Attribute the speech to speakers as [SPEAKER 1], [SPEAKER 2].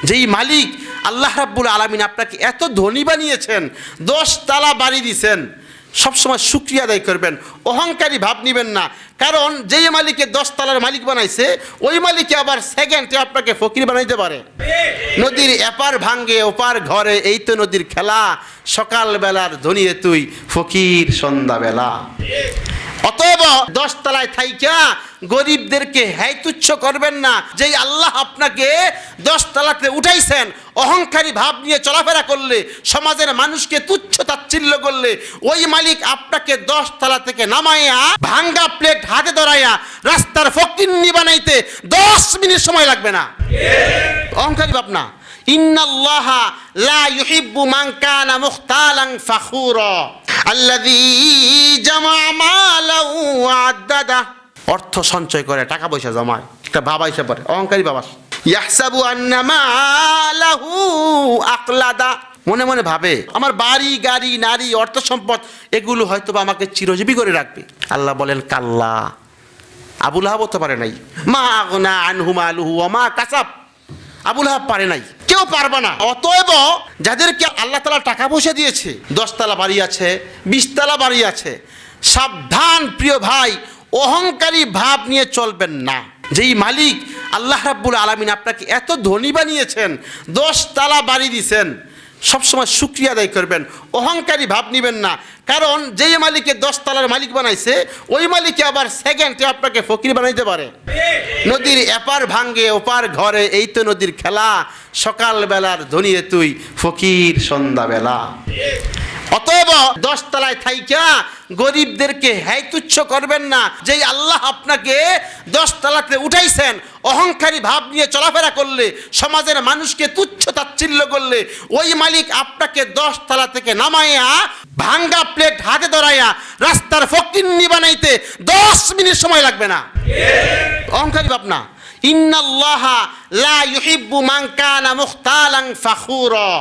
[SPEAKER 1] যেই মালিক আল্লাহ রাব্বুল আলামিন আপনাকে এত ধনী বানিয়েছেন, 10 তালা বাড়ি দিয়েছেন, সবসময় শুকরিয়া আদায় করবেন, অহংকারী ভাব নেবেন না। কারণ যেই মালিকে 10 তালার মালিক বানাইছে, ওই মালিকে আবার সেকেন্ডে আপনাকে ফকির বানাইতে পারে। নদীর এপার ভাঙ্গে ওপার ঘরে, এই তো নদীর খেলা, সকালবেলার ধনীরে তুই ফকির সন্ধ্যাবেলা। অতএব 10 তলায় থাইকা গরিবদেরকে হ্যায় তুচ্ছ করবেন না। যেই আল্লাহ আপনাকে 10 তলাতে উঠাইছেন, অহংকারী ভাব নিয়ে চলাফেরা করলে, সমাজের মানুষকে তুচ্ছ তাচ্ছিল্য করলে, ওই মালিক আপনাকে 10 তলা থেকে নামাইয়া ভাঙ্গা প্লেট হাতে ধরাইয়া রাস্তার ফকিন্নি বানাইতে 10 মিনিট সময় লাগবে না। অহংকারী ভাব না। ইন্নাল্লাহা লা ইউহিব্বু মান কানা মুখতালান ফাখুরা আল্লাযী জামা মালাহু ওয়া আদ্দাদা। অর্থ সঞ্চয় করে, টাকা পয়সা জমায়, একটা বাবা হিসেবে পড়ে, অহংকারী বাবা। ইয়াহসাবু আন্না মালাহু আকলাদা, মনে মনে ভাবে আমার বাড়ি গাড়ি নারী অর্থ সম্পদ এগুলো হয়তো বা আমাকে চিরজীবী করে রাখবে। আল্লাহ বলেন কাল্লা, আবু লাহাব তো পারে নাই। মা আগনা আনহু মালুহু ওয়া মা কাসাব, আবু লাহাব পারে নাই, কেউ পারবে না। অতএব যাদেরকে আল্লাহ তাআলা টাকা পয়সা দিয়েছে, 10 তালা বাড়ি আছে, 20 তালা বাড়ি আছে, সাবধান প্রিয় ভাই, অহংকারী ভাব নিয়ে চলবেন না। যেই মালিক আল্লাহ রাব্বুল আলামিন আপনাকে এত ধনী বানিয়েছেন, 10 তালা বাড়ি দিয়েছেন, সবসময় শুকরিয়া আদায় করবেন, অহংকারী ভাব নেবেন না। কারণ যেই মালিকে 10 তালার মালিক বানাইছে, ওই মালিকে আবার সেকেন্ডে আপনাকে ফকির বানাইতে পারে। নদীর এপার ভাঙ্গে ওপার ঘরে, এই তো নদীর খেলা, সকালবেলার ধনীরে তুই ফকির সন্ধ্যাবেলা। অতএব 10 তলায় থাইকা গরিবদেরকে হ্যায় তুচ্ছ করবেন না। যেই আল্লাহ আপনাকে 10 তলাতে উঠাইছেন, অহংকারী ভাব নিয়ে চলাফেরা করলে, সমাজের মানুষকে তুচ্ছ তাচ্ছিল্য করলে, ওই মালিক আপনাকে 10 তলা থেকে নামাইয়া ভাঙ্গা প্লেট হাতে ধরাইয়া রাস্তার ফকিন্নি বানাইতে 10 মিনিট সময় লাগবে না। অহংকারী ভাব না। ইন্নাল্লাহা লা ইউহিব্বু মান কানা মুখতালান ফাখুরা